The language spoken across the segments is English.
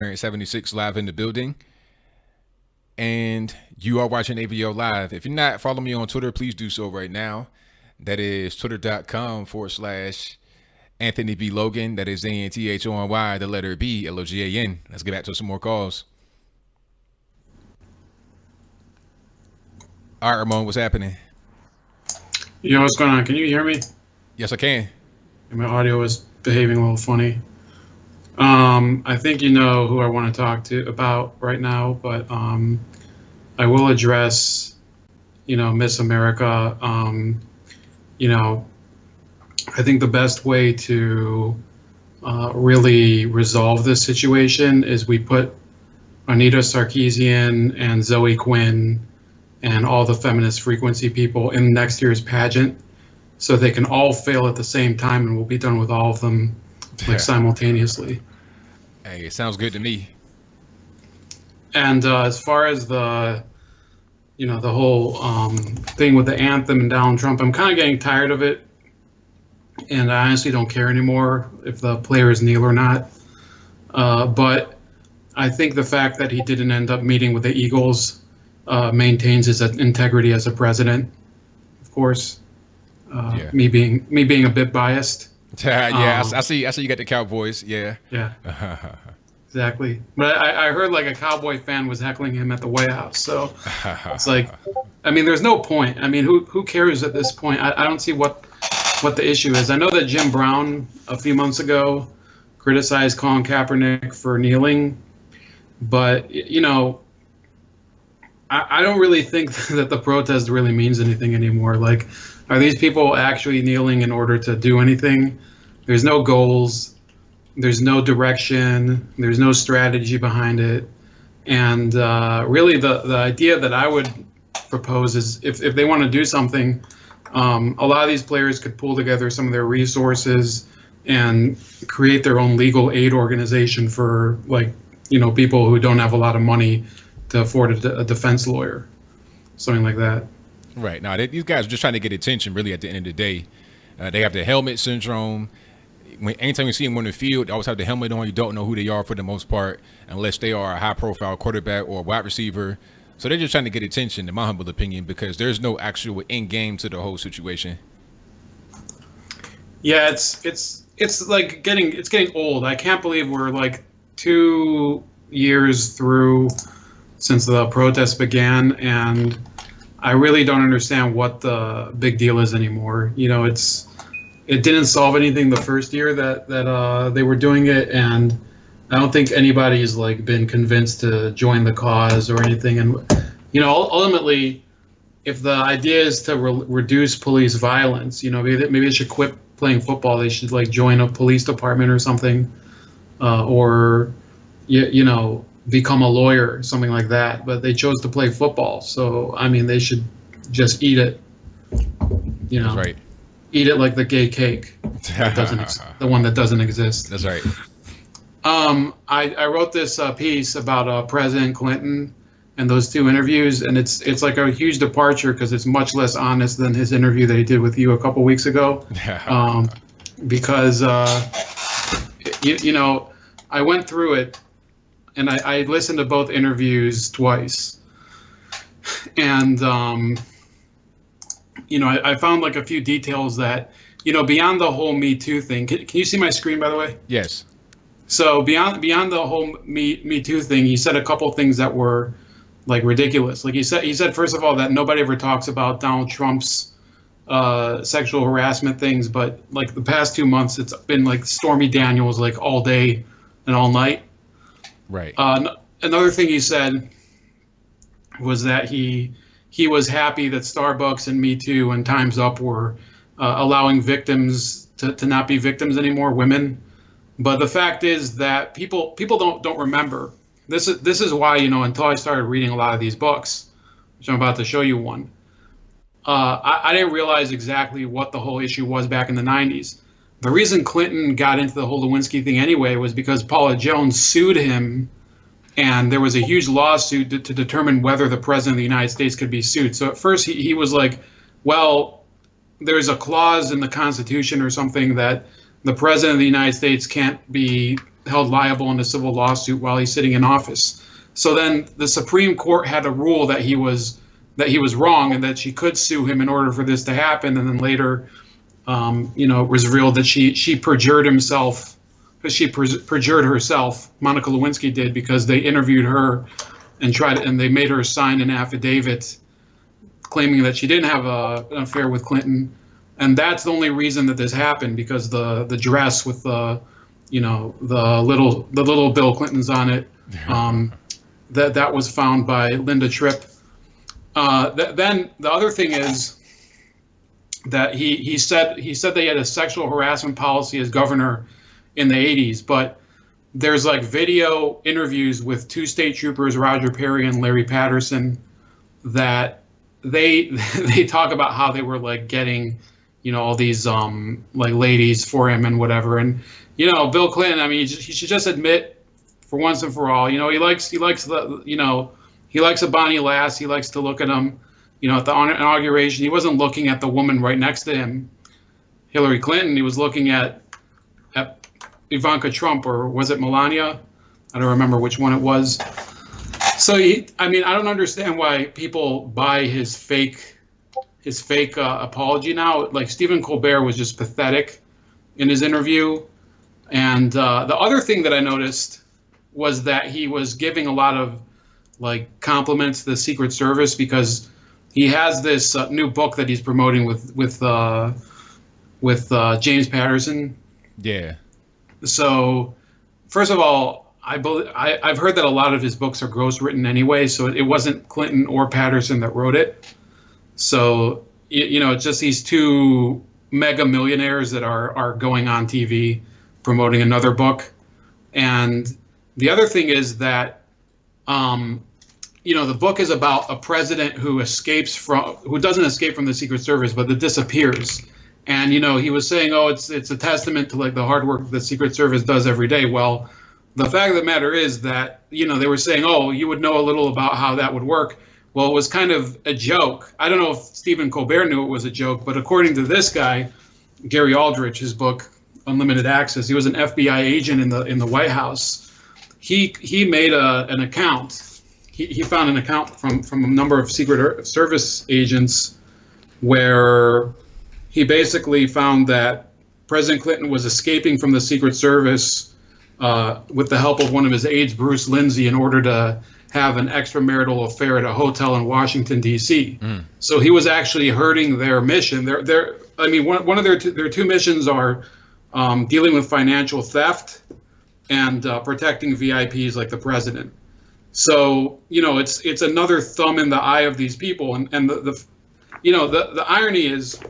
76 live in the building. And you are watching ABL Live. If you're not following me on Twitter, please do so right now. That is twitter.com/Anthony B. Logan. That is ANTHONY, the letter B, LOGAN. Let's get back to some more calls. All right, Ramon, what's happening? Yo, what's going on? Can you hear me? Yes, I can. My audio is behaving a little funny. I think you know who I want to talk to about right now, but I will address, Miss America. I think the best way to really resolve this situation is we put Anita Sarkeesian and Zoe Quinn and all the feminist frequency people in next year's pageant, so they can all fail at the same time, and we'll be done with all of them simultaneously. Hey, it sounds good to me. And as far as the whole thing with the anthem and Donald Trump, I'm kind of getting tired of it, and I honestly don't care anymore if the players kneel or not. But I think the fact that he didn't end up meeting with the Eagles maintains his integrity as a president. Of course, me being a bit biased. Yeah, I see you got the Cowboys. Yeah. Exactly. But I heard like a Cowboy fan was heckling him at the White House. So it's like, I mean, there's no point. I mean, who cares at this point? I don't see what the issue is. I know that Jim Brown a few months ago criticized Colin Kaepernick for kneeling, but I don't really think that the protest really means anything anymore. Like, are these people actually kneeling in order to do anything? There's no goals. There's no direction. There's no strategy behind it. And really the idea that I would propose is if they want to do something, a lot of these players could pull together some of their resources and create their own legal aid organization for people who don't have a lot of money to afford a defense lawyer, something like that. Right. Now, these guys are just trying to get attention, really, at the end of the day. They have the helmet syndrome. Anytime you see them on the field, they always have the helmet on. You don't know who they are for the most part, unless they are a high-profile quarterback or wide receiver. So they're just trying to get attention, in my humble opinion, because there's no actual end game to the whole situation. Yeah, it's like getting old. I can't believe we're like 2 years through since the protests began, and I really don't understand what the big deal is anymore. It didn't solve anything the first year that they were doing it, and I don't think anybody's been convinced to join the cause or anything. And ultimately, if the idea is to reduce police violence, maybe they should quit playing football. They should join a police department or something, or become a lawyer, something like that. But they chose to play football, so I mean, they should just eat it. That's right. Eat it like the gay cake that the one that doesn't exist. That's right. I wrote this piece about President Clinton and those two interviews, and it's like a huge departure because it's much less honest than his interview that he did with you a couple weeks ago. Because I went through it, and I listened to both interviews twice, and I found a few details that beyond the whole Me Too thing. Can you see my screen, by the way? Yes. So beyond the whole Me Too thing, he said a couple things that were ridiculous. He said first of all that nobody ever talks about Donald Trump's sexual harassment things, but the past 2 months it's been Stormy Daniels all day and all night. Right. Another thing he said was that he was happy that Starbucks and Me Too and Time's Up were allowing victims to not be victims anymore, women. But the fact is that people don't remember. This is why, until I started reading a lot of these books, which I'm about to show you one, I didn't realize exactly what the whole issue was back in the 90s. The reason Clinton got into the whole Lewinsky thing anyway was because Paula Jones sued him, and there was a huge lawsuit to determine whether the president of the United States could be sued. So at first he was like, well, there's a clause in the Constitution or something that the president of the United States can't be held liable in a civil lawsuit while he's sitting in office. So then the Supreme Court had a rule that he was wrong and that she could sue him in order for this to happen. And then later, it was revealed that she perjured himself. She perjured herself. Monica Lewinsky did, because they interviewed her and they made her sign an affidavit claiming that she didn't have an affair with Clinton, and that's the only reason that this happened, because the dress with the little Bill Clintons on it, that was found by Linda Tripp. Then the other thing is that he said that he had a sexual harassment policy as governor in the 80s, but there's like video interviews with two state troopers, Roger Perry and Larry Patterson, that they talk about how they were like getting, all these like ladies for him and whatever. And Bill Clinton, I mean, he should just admit for once and for all, he likes a Bonnie lass. He likes to look at them. At the inauguration, he wasn't looking at the woman right next to him, Hillary Clinton. He was looking at Ivanka Trump, or was it Melania? I don't remember which one it was. So I don't understand why people buy his fake apology now. Like Stephen Colbert was just pathetic in his interview. And the other thing that I noticed was that he was giving a lot of like compliments to the Secret Service, because he has this new book that he's promoting with James Patterson. Yeah. So first of all, I've heard that a lot of his books are gross written anyway, so it wasn't Clinton or Patterson that wrote it. So it's just these two mega millionaires that are going on TV promoting another book. And the other thing is that the book is about a president who doesn't escape from the Secret Service, but that disappears. And he was saying, it's a testament to like the hard work the Secret Service does every day. Well, the fact of the matter is that, they were saying, you would know a little about how that would work. Well, it was kind of a joke. I don't know if Stephen Colbert knew it was a joke, but according to this guy, Gary Aldrich, his book, Unlimited Access, he was an FBI agent in the White House. He made an account. He found an account from a number of Secret Service agents where he basically found that President Clinton was escaping from the Secret Service with the help of one of his aides, Bruce Lindsay, in order to have an extramarital affair at a hotel in Washington, D.C. So he was actually hurting their mission. One of their two missions are dealing with financial theft and protecting VIPs like the president. So it's another thumb in the eye of these people. And the irony is,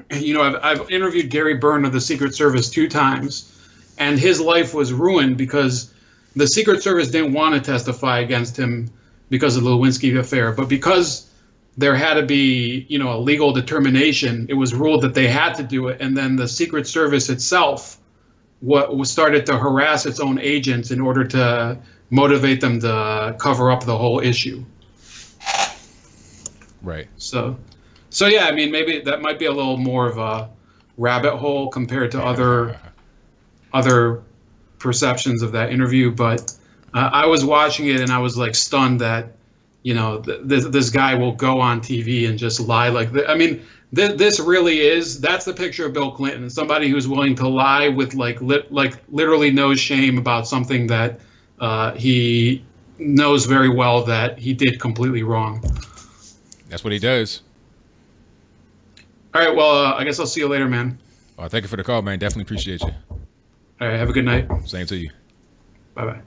I've interviewed Gary Byrne of the Secret Service 2 times. And his life was ruined because the Secret Service didn't want to testify against him because of the Lewinsky affair. But because there had to be, a legal determination, it was ruled that they had to do it. And then the Secret Service itself started to harass its own agents in order to motivate them to cover up the whole issue. Right. So yeah, maybe that might be a little more of a rabbit hole compared to other perceptions of that interview, but I was watching it and I was like stunned that this guy will go on TV and just lie like that. This really is, that's the picture of Bill Clinton, somebody who's willing to lie with literally no shame about something that he knows very well that he did completely wrong. That's what he does. All right, well, I guess I'll see you later, man. Thank you for the call, man. Definitely appreciate you. All right, have a good night. Same to you. Bye-bye.